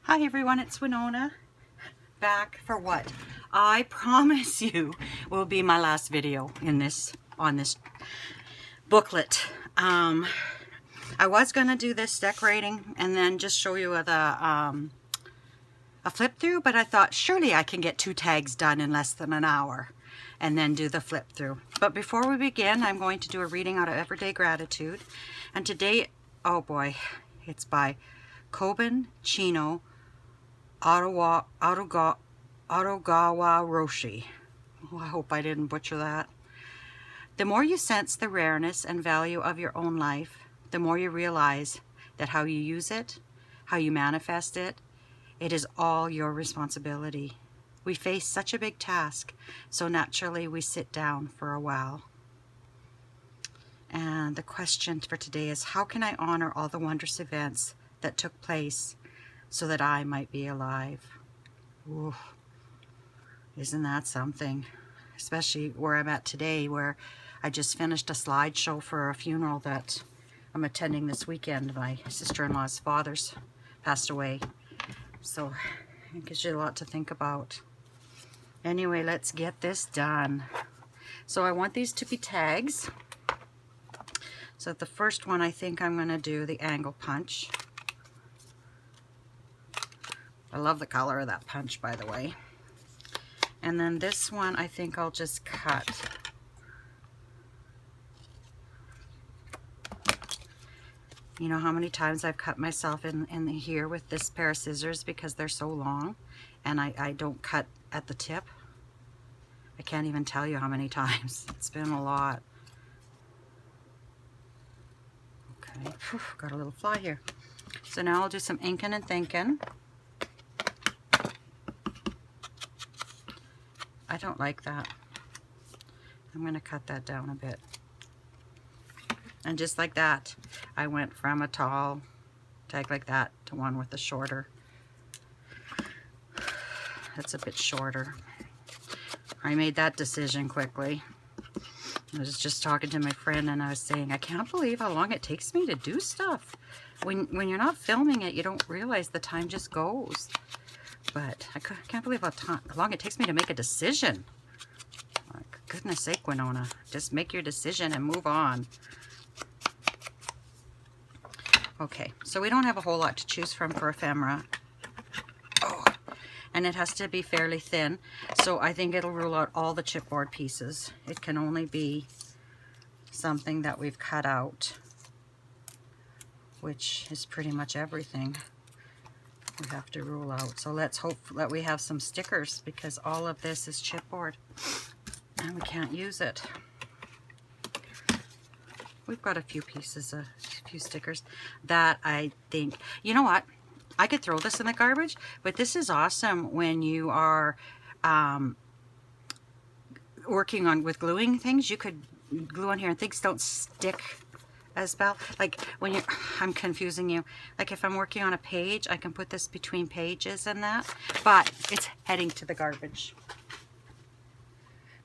Hi everyone, it's Winona, back for what I promise you will be my last video in on this booklet. I was gonna do this decorating and then just show you a flip through, but I thought surely I can get 2 tags done in less than an hour and then do the flip through. But before we begin, I'm going to do a reading out of Everyday Gratitude, and today, oh boy, it's by Kobun Chino Otogawa Roshi. Oh, I hope I didn't butcher that. The more you sense the rareness and value of your own life, the more you realize that how you use it, how you manifest it, it is all your responsibility. We face such a big task, so naturally we sit down for a while. And the question for today is, how can I honor all the wondrous events that took place so that I might be alive? Ooh, isn't that something? Especially where I'm at today, where I just finished a slideshow for a funeral that I'm attending this weekend. My sister-in-law's father's passed away. So it gives you a lot to think about. Anyway, let's get this done. So I want these to be tags. So the first one, I think I'm going to do the angle punch. I love the color of that punch, by the way. And then this one, I think I'll just cut. You know how many times I've cut myself in here with this pair of scissors because they're so long and I don't cut at the tip? I can't even tell you how many times. It's been a lot. Okay, whew, got a little fly here. So now I'll do some inking and thinking. I don't like that. I'm going to cut that down a bit. And just like that, I went from a tall tag like that to one with a shorter. That's a bit shorter. I made that decision quickly. I was just talking to my friend and I was saying, I can't believe how long it takes me to do stuff. When you're not filming it, you don't realize the time just goes. But I can't believe how long it takes me to make a decision. Like, goodness sake, Winona. Just make your decision and move on. Okay, so we don't have a whole lot to choose from for ephemera. Oh, and it has to be fairly thin. So I think it'll rule out all the chipboard pieces. It can only be something that we've cut out, which is pretty much everything. We have to rule out. So let's hope that we have some stickers, because all of this is chipboard and we can't use it. We've got a few pieces, a few stickers that I think, you know what, I could throw this in the garbage, but this is awesome when you are working on with gluing things. You could glue on here and things don't stick as well. Like when I'm confusing you. Like if I'm working on a page, I can put this between pages and that, but it's heading to the garbage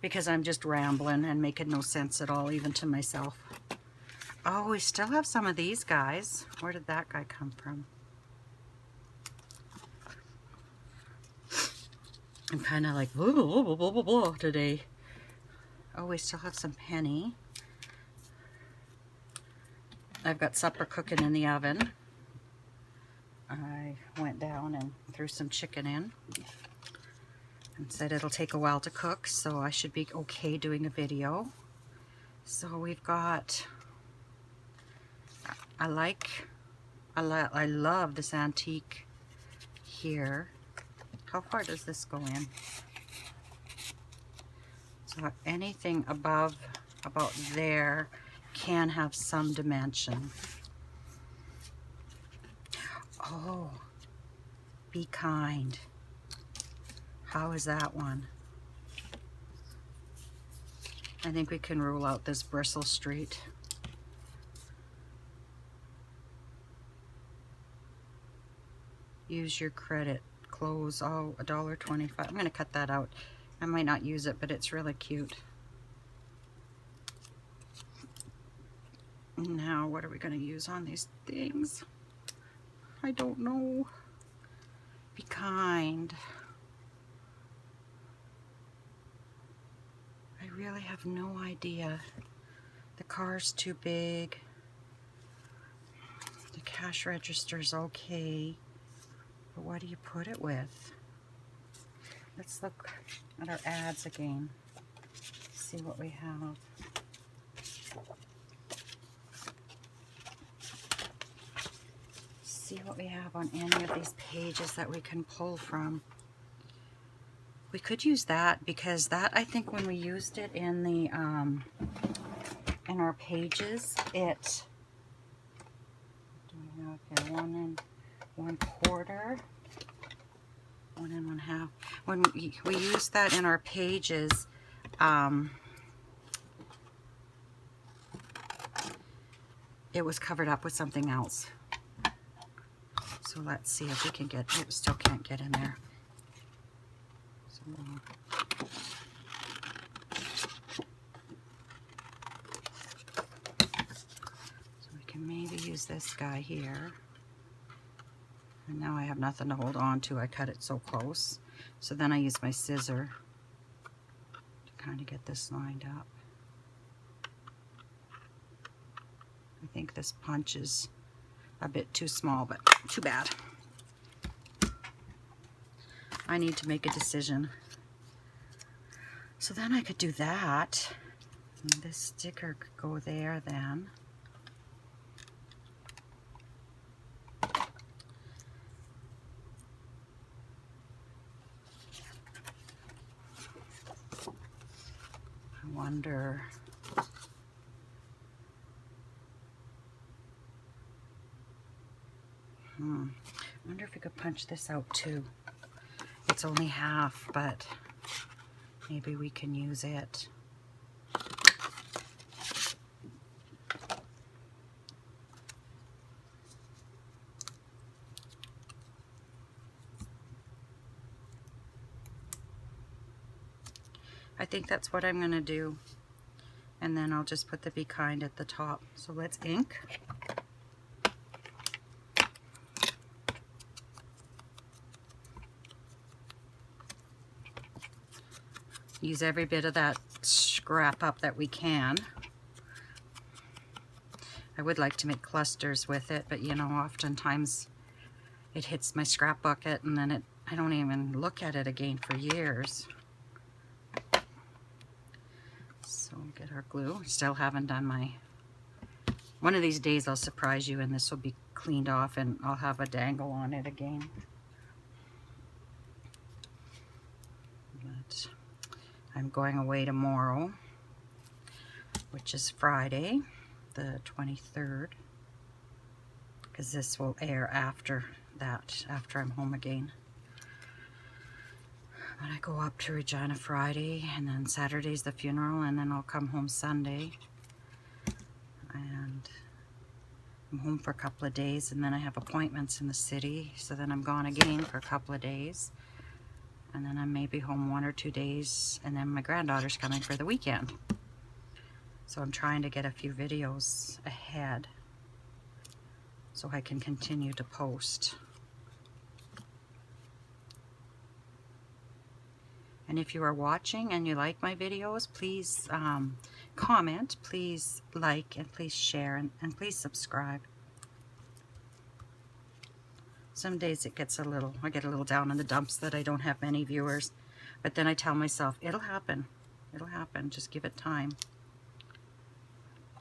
because I'm just rambling and making no sense at all, even to myself. Oh, we still have some of these guys. Where did that guy come from? I'm kind of like blah, blah, blah, blah, blah, blah today. Oh, we still have some penny. I've got supper cooking in the oven. I went down and threw some chicken in and said it'll take a while to cook, so I should be okay doing a video. So we've got, I love this antique here. How far does this go in? So anything above about there can have some dimension. Oh, be kind. How is that one? I think we can rule out this Bristle Street. Use your credit. Close. Oh, $1.25. I'm going to cut that out. I might not use it, but it's really cute. Now, what are we going to use on these things? I don't know. Be kind. I really have no idea. The car's too big. The cash register's okay. But what do you put it with? Let's look at our ads again. See what we have. See what we have on any of these pages that we can pull from. We could use that, because that, I think when we used it in the in our pages, it, do we have here 1 1/4, 1 1/2. When we used that in our pages, it was covered up with something else. So let's see if we can get, it still can't get in there. So we can maybe use this guy here. And now I have nothing to hold on to. I cut it so close. So then I use my scissor to kind of get this lined up. I think this punch is a bit too small, but too bad. I need to make a decision. So then I could do that. And this sticker could go there then. I wonder. I wonder if we could punch this out too. It's only half, but maybe we can use it. I think that's what I'm going to do. And then I'll just put the Be Kind at the top. So let's ink. Use every bit of that scrap up that we can. I would like to make clusters with it, but you know, oftentimes it hits my scrap bucket and then I don't even look at it again for years. So we'll get our glue. Still haven't done my, one of these days I'll surprise you and this will be cleaned off and I'll have a dangle on it again. But I'm going away tomorrow, which is Friday, the 23rd, because this will air after that, after I'm home again. But I go up to Regina Friday, and then Saturday's the funeral, and then I'll come home Sunday. And I'm home for a couple of days, and then I have appointments in the city, so then I'm gone again for a couple of days. And then I'm maybe home 1 or 2 days, and then my granddaughter's coming for the weekend. So I'm trying to get a few videos ahead so I can continue to post. And if you are watching and you like my videos, please comment, please like, and please share, and please subscribe. Some days it gets I get a little down in the dumps that I don't have many viewers. But then I tell myself, it'll happen. It'll happen. Just give it time.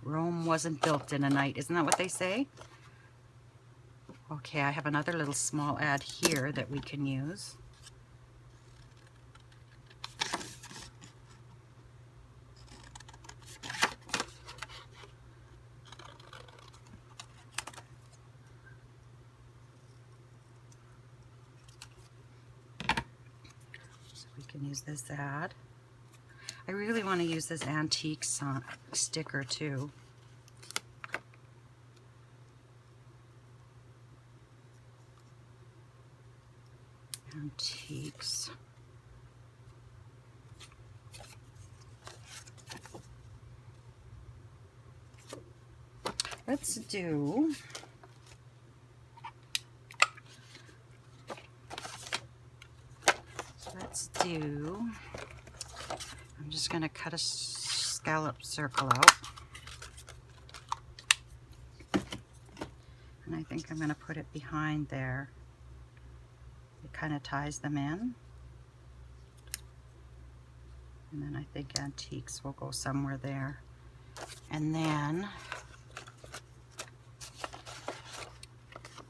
Rome wasn't built in a night. Isn't that what they say? Okay, I have another little small ad here that we can use. Use this ad. I really want to use this antique sticker too. Antiques. Let's do do, I'm just going to cut a scallop circle out. And I think I'm going to put it behind there. It kind of ties them in. And then I think antiques will go somewhere there. And then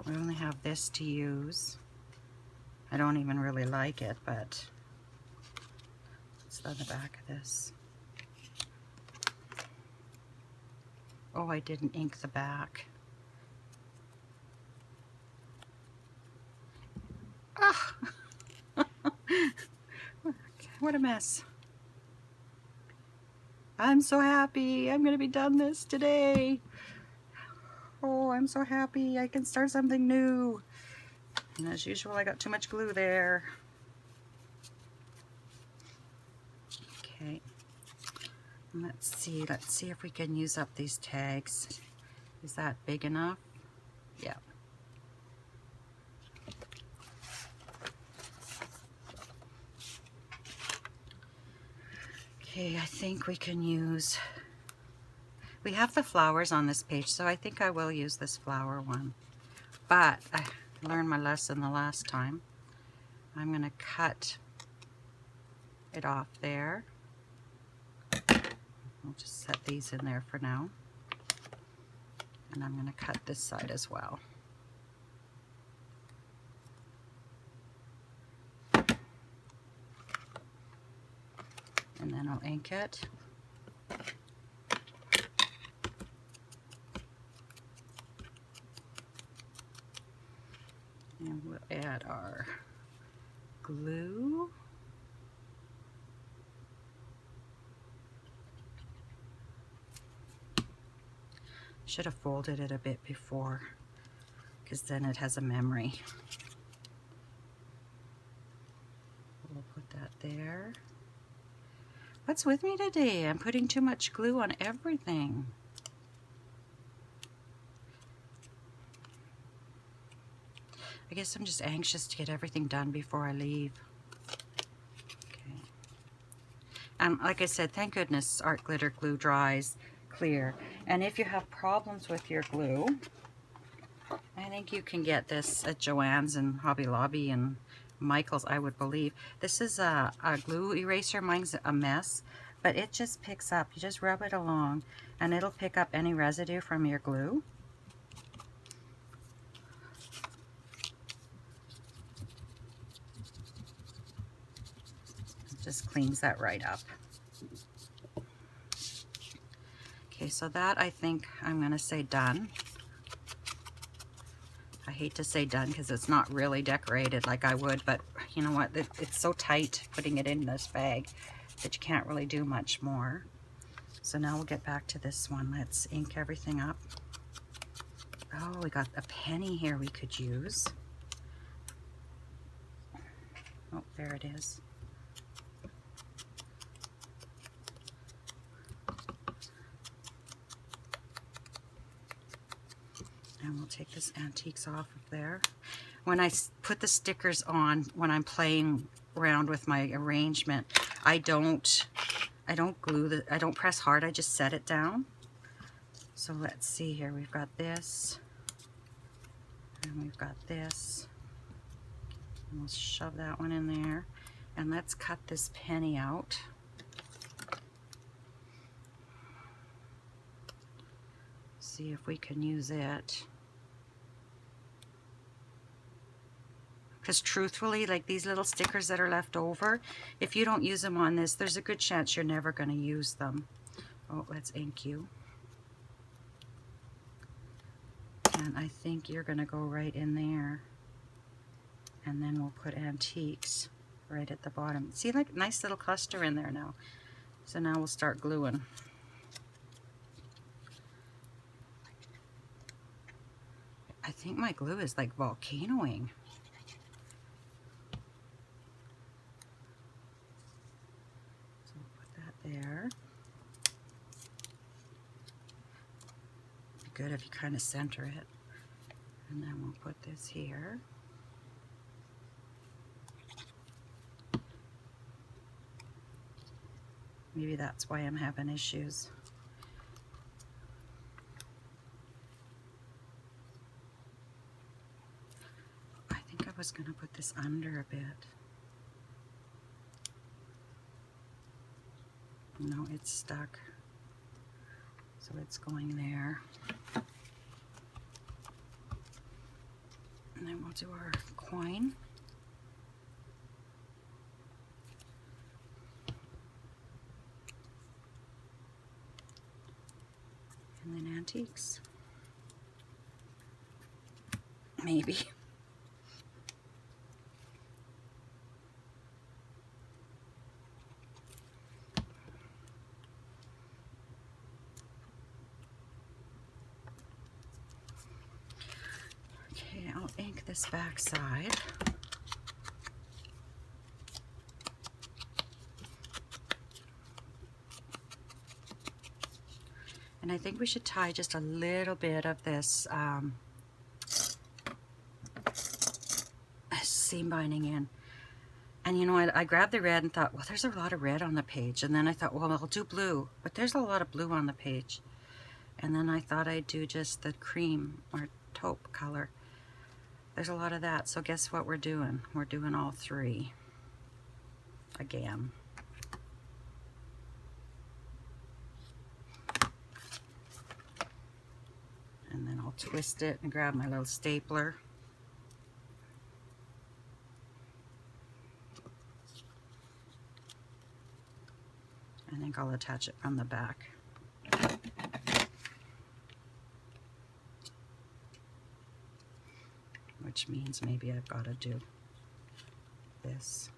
we only have this to use. I don't even really like it, but it's on the back of this. Oh, I didn't ink the back. Ah! What a mess. I'm so happy. I'm going to be done this today. Oh, I'm so happy. I can start something new. And as usual, I got too much glue there. Okay. Let's see if we can use up these tags. Is that big enough? Yeah. Okay, I think we can use, we have the flowers on this page, so I think I will use this flower one. But I learned my lesson the last time. I'm going to cut it off there. I'll just set these in there for now. And I'm going to cut this side as well. And then I'll ink it. And we'll add our glue. Should have folded it a bit before, because then it has a memory. We'll put that there. What's with me today? I'm putting too much glue on everything. I guess I'm just anxious to get everything done before I leave. Okay. Like I said, thank goodness Art Glitter glue dries clear. And if you have problems with your glue, I think you can get this at Joann's and Hobby Lobby and Michael's, I would believe. This is a glue eraser. Mine's a mess, but it just picks up. You just rub it along and it'll pick up any residue from your glue. It just cleans that right up. Okay, so that I think I'm going to say done. I hate to say done because it's not really decorated like I would, but you know what? It's so tight putting it in this bag that you can't really do much more. So now we'll get back to this one. Let's ink everything up. Oh, we got a penny here we could use. Oh, there it is. And we'll take this antiques off of there. When I put the stickers on, when I'm playing around with my arrangement, I don't glue I don't press hard, I just set it down. So let's see here, we've got this, and we've got this. And we'll shove that one in there. And let's cut this penny out. See if we can use it. Because truthfully, like these little stickers that are left over, if you don't use them on this, there's a good chance you're never going to use them. Oh, let's ink you. And I think you're going to go right in there. And then we'll put antiques right at the bottom. See, like nice little cluster in there now. So now we'll start gluing. I think my glue is like volcanoing. So we'll put that there. Be good if you kind of center it. And then we'll put this here. Maybe that's why I'm having issues. I think I was going to put this under a bit. No, it's stuck. So it's going there. And then we'll do our coin. And then antiques. Maybe. Okay, I'll ink this back side. And I think we should tie just a little bit of this seam binding in. And you know, I grabbed the red and thought, well, there's a lot of red on the page. And then I thought, well, I'll do blue. But there's a lot of blue on the page. And then I thought I'd do just the cream or taupe color. There's a lot of that. So guess what we're doing? We're doing all three again. And then I'll twist it and grab my little stapler. I think I'll attach it from the back. Which means maybe I've got to do this.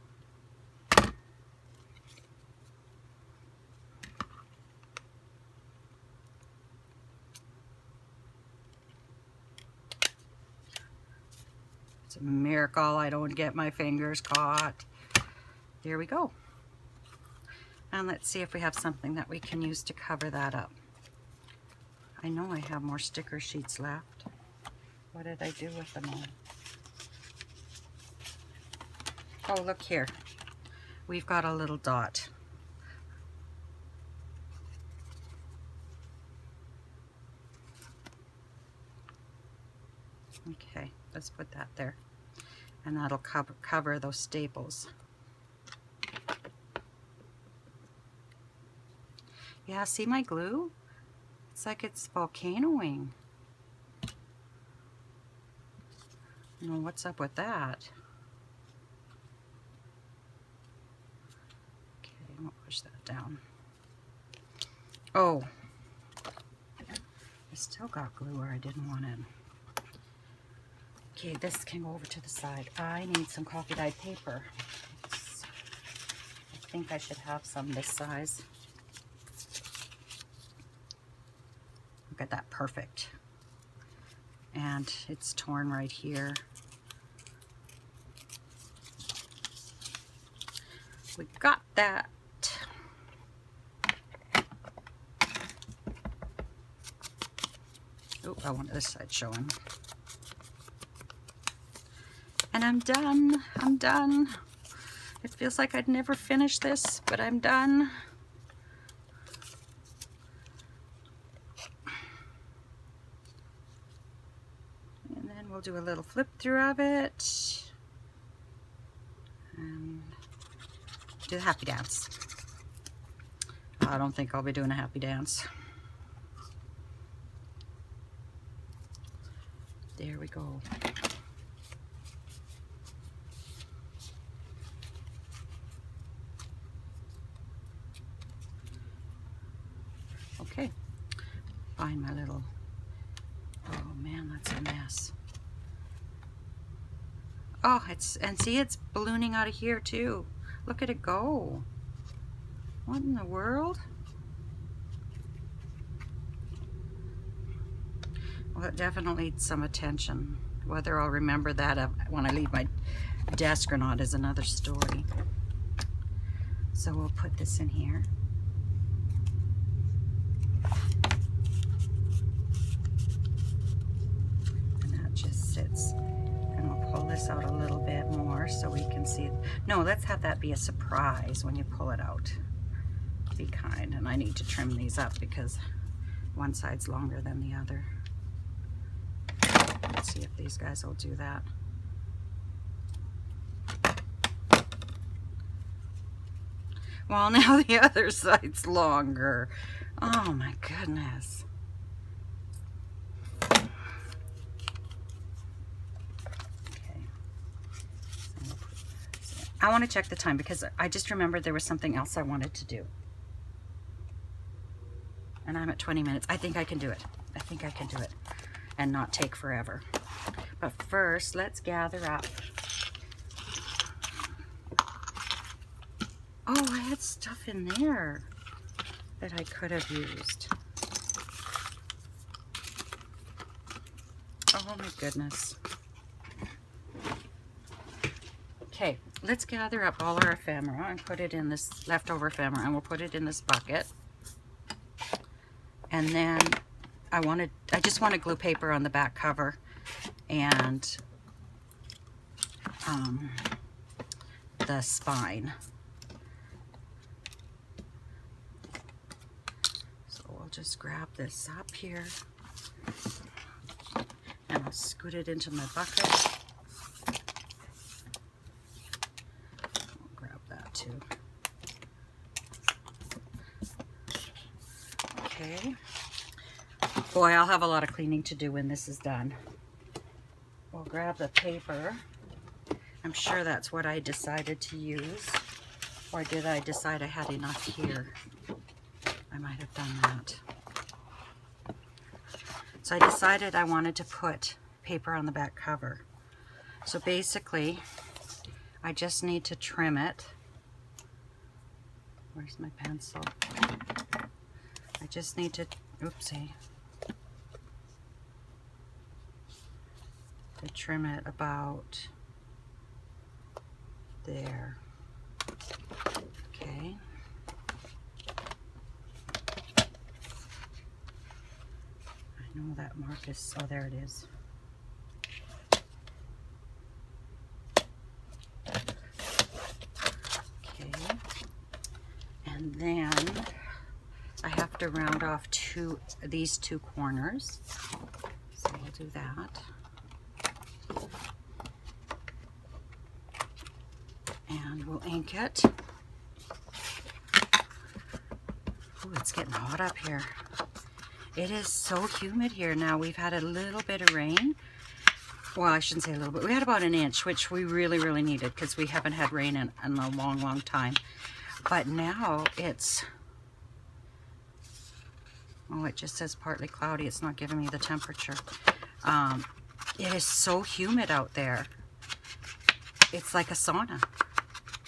It's a miracle I don't get my fingers caught. There we go. And let's see if we have something that we can use to cover that up. I know I have more sticker sheets left. What did I do with them all? Oh, look here. We've got a little dot. Okay, let's put that there. And that'll cover those staples. Yeah, see my glue? It's like it's volcanoing. You know, what's up with that? Okay, I'll push that down. Oh, I still got glue where I didn't want it. Okay, this can go over to the side. I need some coffee dyed paper. I think I should have some this size. Look at that, perfect. And it's torn right here. We got that. Oh, I want this side showing. And I'm done. I'm done. It feels like I'd never finish this, but I'm done. And then we'll do a little flip through of it. And do the happy dance. I don't think I'll be doing a happy dance. There we go. Okay, find my little, oh man, that's a mess. Oh, and see, it's ballooning out of here too. Look at it go. What in the world? Well, it definitely needs some attention. Whether I'll remember that when I leave my desk or not is another story. So we'll put this in here. And that just sits. And we'll pull this out a little bit more so we can see it. No, let's have that be a surprise when you pull it out. lengthy kind, and I need to trim these up because one side's longer than the other. Let's see if these guys will do that. Well, now the other side's longer. Oh my goodness. Okay. I want to check the time because I just remembered there was something else I wanted to do. And I'm at 20 minutes. I think I can do it. I think I can do it and not take forever. But first, let's gather up. Oh, I had stuff in there that I could have used. Oh my goodness. Okay, let's gather up all our ephemera and put it in this leftover ephemera, and we'll put it in this bucket. And then I just want to glue paper on the back cover and the spine. So we'll just grab this up here and I'll scoot it into my bucket. I'll grab that too. Okay. Boy, I'll have a lot of cleaning to do when this is done. We'll grab the paper. I'm sure that's what I decided to use. Or did I decide I had enough here? I might have done that. So I decided I wanted to put paper on the back cover. So basically, I just need to trim it. Where's my pencil? I just need to, oopsie, to trim it about there. Okay. I know that mark is, oh, there it is. Okay. And then I have to round off these two corners. So we'll do that. And we'll ink it. Ooh, it's getting hot up here. It is so humid here now. We've had a little bit of rain. Well, I shouldn't say a little bit. We had about an inch, which we really, really needed because we haven't had rain in a long, long time. But now it's, oh, it just says partly cloudy. It's not giving me the temperature. It is so humid out there. It's like a sauna.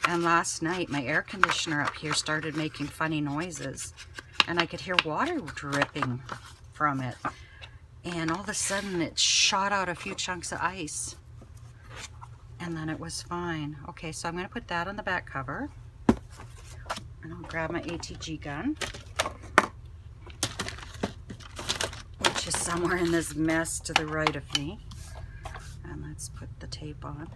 And last night, my air conditioner up here started making funny noises. And I could hear water dripping from it. And all of a sudden, it shot out a few chunks of ice. And then it was fine. Okay, so I'm going to put that on the back cover. And I'll grab my ATG gun, which is somewhere in this mess to the right of me. And let's put the tape on.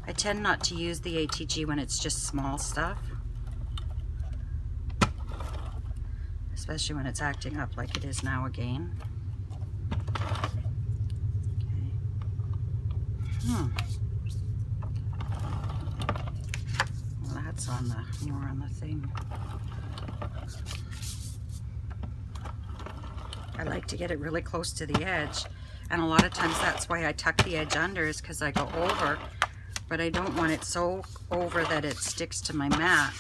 I tend not to use the ATG when it's just small stuff, especially when it's acting up like it is now again. Okay. Well, that's on the more on the thing. I like to get it really close to the edge, and a lot of times that's why I tuck the edge under, is because I go over. But I don't want it so over that it sticks to my mat.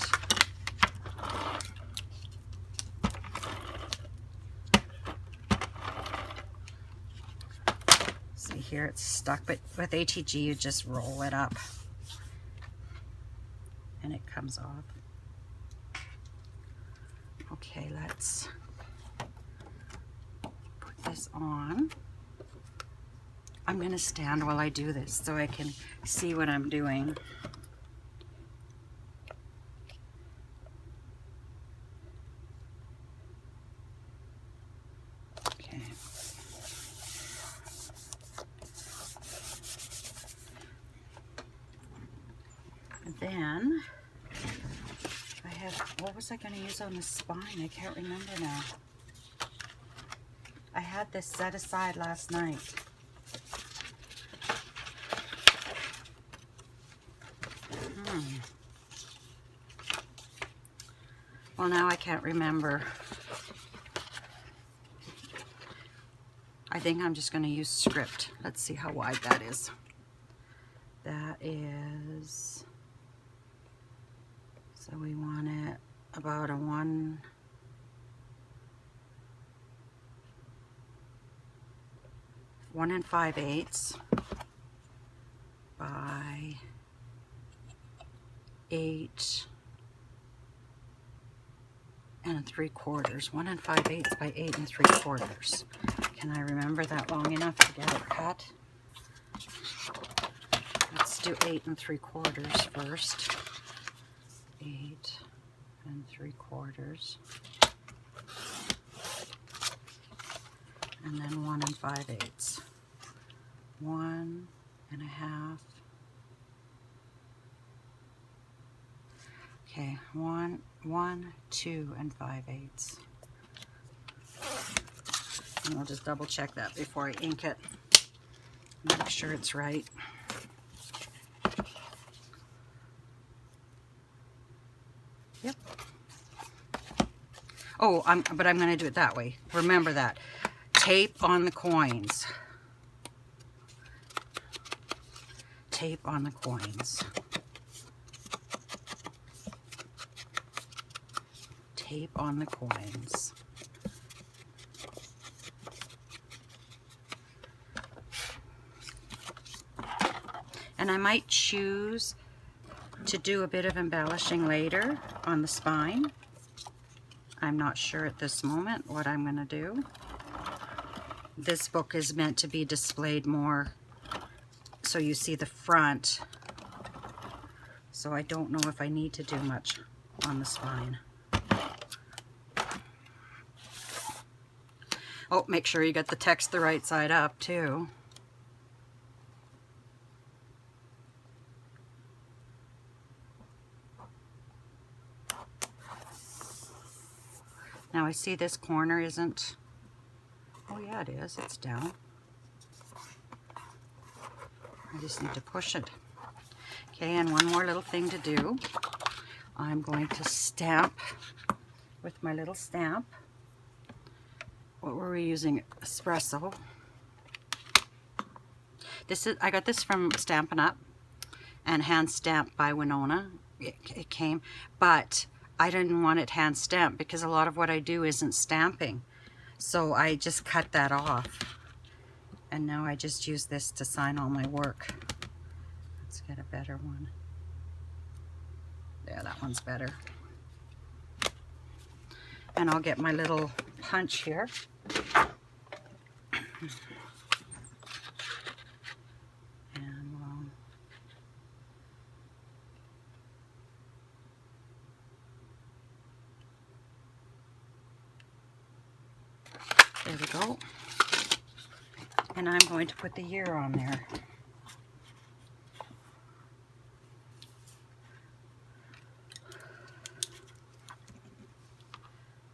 See here, it's stuck, but with ATG you just roll it up and it comes off. Okay, let's put this on. I'm going to stand while I do this so I can see what I'm doing. Okay. And then then I have, what was I going to use on the spine? I can't remember now. I had this set aside last night. Well, now I can't remember. I think I'm just going to use script. Let's see how wide that is. That is, so we want it about a 1 5/8 by 8 3/4. 1 5/8 by 8 3/4. Can I remember that long enough to get it cut? Let's do 8 3/4 first. 8 3/4. And then 1 5/8. 1 1/2. Okay, 1 2 5/8. And we'll just double check that before I ink it. Make sure it's right. Yep. Oh, but I'm going to do it that way. Remember that. Tape on the coins. Tape on the coins. Tape on the coins. And I might choose to do a bit of embellishing later on the spine. I'm not sure at this moment what I'm going to do. This book is meant to be displayed more so you see the front. So I don't know if I need to do much on the spine. Oh, make sure you get the text the right side up too. Now I see this corner isn't, oh yeah it is, it's down. I just need to push it. Okay, and one more little thing to do. I'm going to stamp with my little stamp. What were we using? Espresso. This is, I got this from Stampin' Up! And hand stamped by Winona. It came, but I didn't want it hand stamped because a lot of what I do isn't stamping. So I just cut that off. And now I just use this to sign all my work. Let's get a better one. There, that one's better. And I'll get my little punch here. There we go. And I'm going to put the year on there.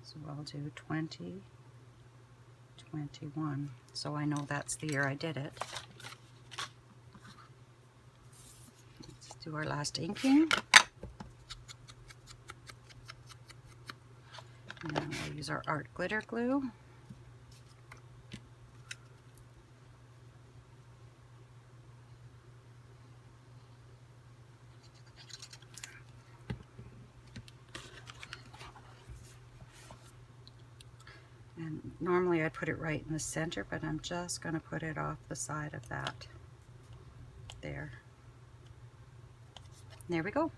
So I'll do 2021. So I know that's the year I did it. Let's do our last inking. And then we'll use our art glitter glue. And normally I'd put it right in the center, but I'm just going to put it off the side of that. There. There we go.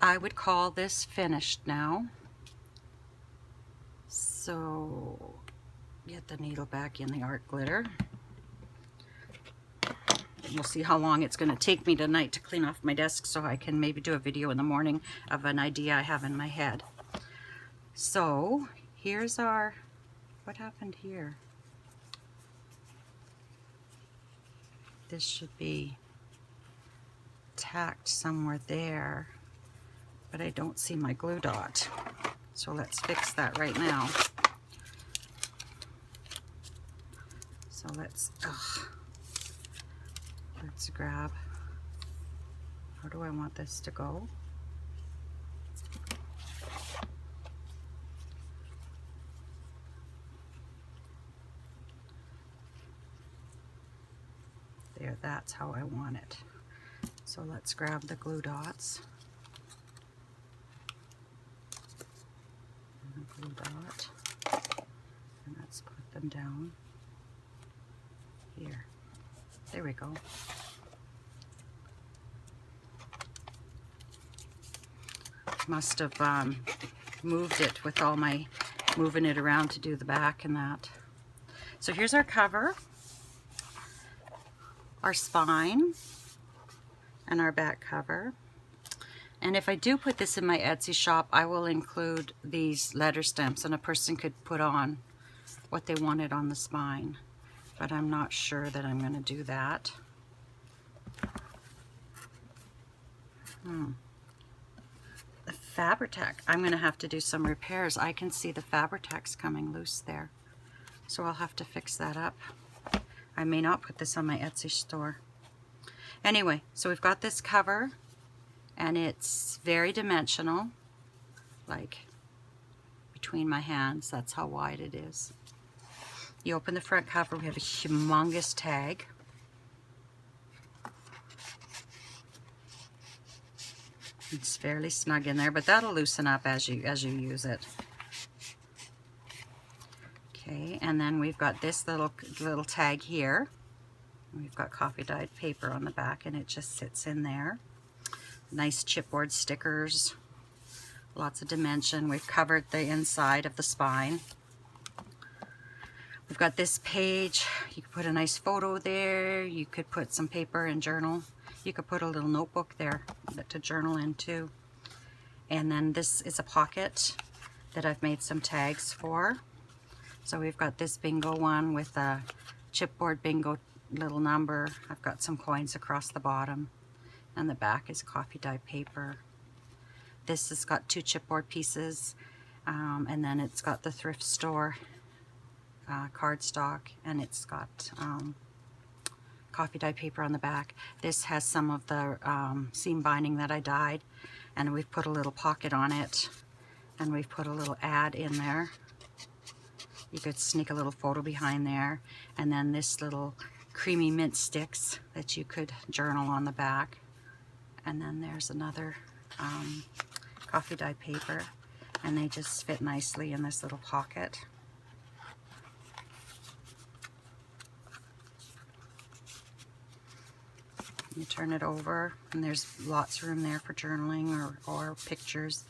I would call this finished now. So get the needle back in the art glitter. We'll see how long it's going to take me tonight to clean off my desk so I can maybe do a video in the morning of an idea I have in my head. So here's our, what happened here? This should be tacked somewhere there, but I don't see my glue dot. So let's fix that right now. So let's grab, how do I want this to go? There, that's how I want it. So let's grab the glue dots. And a glue dot. And let's put them down here. There we go. Must have moved it with all my moving it around to do the back and that. So here's our cover, our spine, and our back cover. And if I do put this in my Etsy shop, I will include these letter stamps, and a person could put on what they wanted on the spine. But I'm not sure that I'm going to do that. The Fabri-Tac, I'm going to have to do some repairs. I can see the Fabri-Tac's coming loose there. So I'll have to fix that up. I may not put this on my Etsy store. Anyway, so we've got this cover, and it's very dimensional, like between my hands. That's how wide it is. You open the front cover, we have a humongous tag. It's fairly snug in there, but that'll loosen up as you use it. Okay, and then we've got this little tag here. We've got coffee dyed paper on the back, and it just sits in there. Nice chipboard stickers, lots of dimension. We've covered the inside of the spine. We've got this page. You could put a nice photo there. You could put some paper and journal. You could put a little notebook there to journal in too. And then this is a pocket that I've made some tags for. So we've got this bingo one with a chipboard bingo little number. I've got some coins across the bottom, and the back is coffee dye paper. This has got 2 chipboard pieces, and then it's got the thrift store cardstock, and it's got coffee dye paper on the back. This has some of the seam binding that I dyed, and we've put a little pocket on it, and we've put a little ad in there. You could sneak a little photo behind there, and then this little creamy mint sticks that you could journal on the back. And then there's another coffee dye paper, and they just fit nicely in this little pocket. You turn it over, and there's lots of room there for journaling or pictures.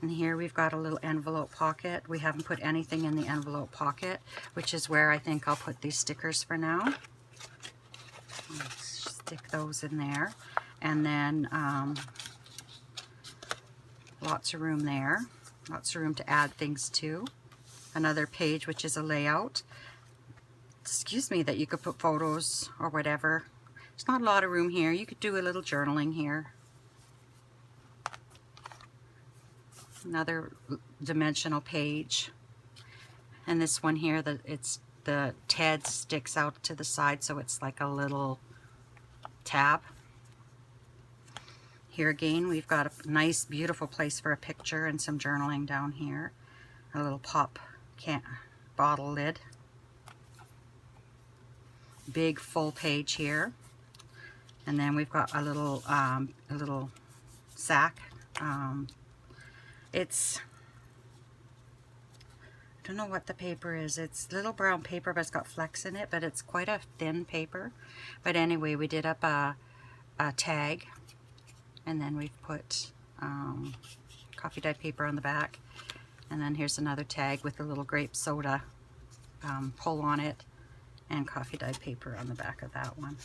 And here we've got a little envelope pocket. We haven't put anything in the envelope pocket, which is where I think I'll put these stickers for now. Let's stick those in there. And then lots of room there. Lots of room to add things to. Another page, which is a layout. Excuse me, that you could put photos or whatever. There's not a lot of room here. You could do a little journaling here. Another dimensional page. And this one here, the TED sticks out to the side, so it's like a little tab. Here again, we've got a nice, beautiful place for a picture and some journaling down here. A little pop bottle lid. Big full page here. And then we've got a little sack. It's, I don't know what the paper is. It's little brown paper, but it's got flecks in it, but it's quite a thin paper. But anyway, we did up a tag, and then we've put coffee dye paper on the back. And then here's another tag with a little grape soda pull on it, and coffee dye paper on the back of that one.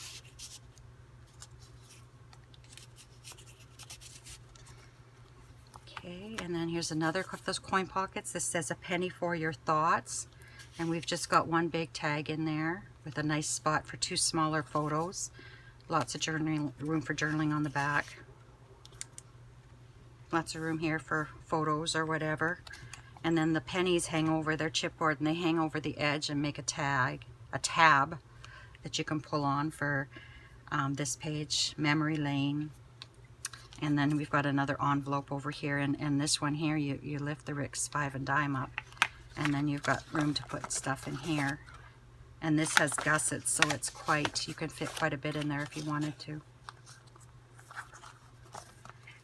Okay, and then here's another of those coin pockets. This says a penny for your thoughts, and we've just got one big tag in there with a nice spot for 2 smaller photos. Lots of journaling, room for journaling on the back. Lots of room here for photos or whatever. And then the pennies hang over their chipboard, and they hang over the edge and make a tab that you can pull on for this page, Memory Lane. And then we've got another envelope over here, and this one here, you lift the Ricks 5 and dime up, and then you've got room to put stuff in here. And this has gussets, so it's you can fit quite a bit in there if you wanted to.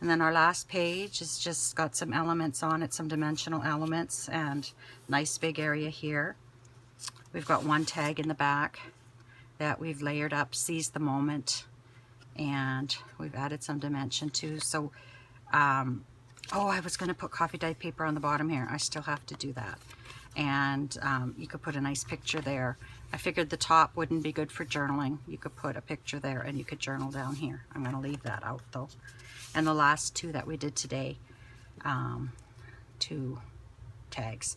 And then our last page has just got some elements on it, some dimensional elements, and nice big area here. We've got one tag in the back that we've layered up, Seize the Moment, and we've added some dimension too. So, oh, I was going to put coffee dyed paper on the bottom here. I still have to do that. And you could put a nice picture there. I figured the top wouldn't be good for journaling. You could put a picture there and you could journal down here. I'm going to leave that out though. And the last two that we did today, 2 tags.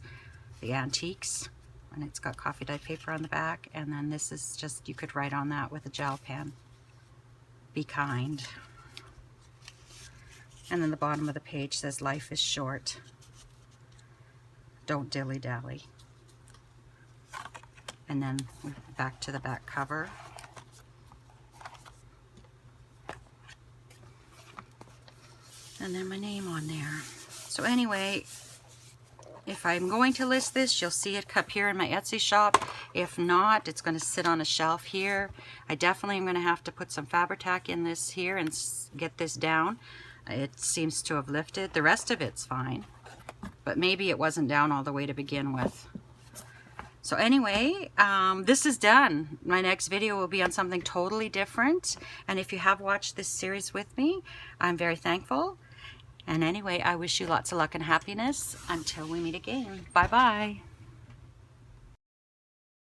The Antiques, and it's got coffee dyed paper on the back, and then this is just, you could write on that with a gel pen. Be kind. And then the bottom of the page says, life is short. Don't dilly-dally. And then back to the back cover. And then my name on there. So anyway, if I'm going to list this, you'll see it up here in my Etsy shop. If not, it's going to sit on a shelf here. I definitely am going to have to put some Fabri-Tac in this here and get this down. It seems to have lifted. The rest of it's fine, but maybe it wasn't down all the way to begin with. So anyway, this is done. My next video will be on something totally different. And if you have watched this series with me, I'm very thankful. And anyway, I wish you lots of luck and happiness until we meet again. Bye-bye.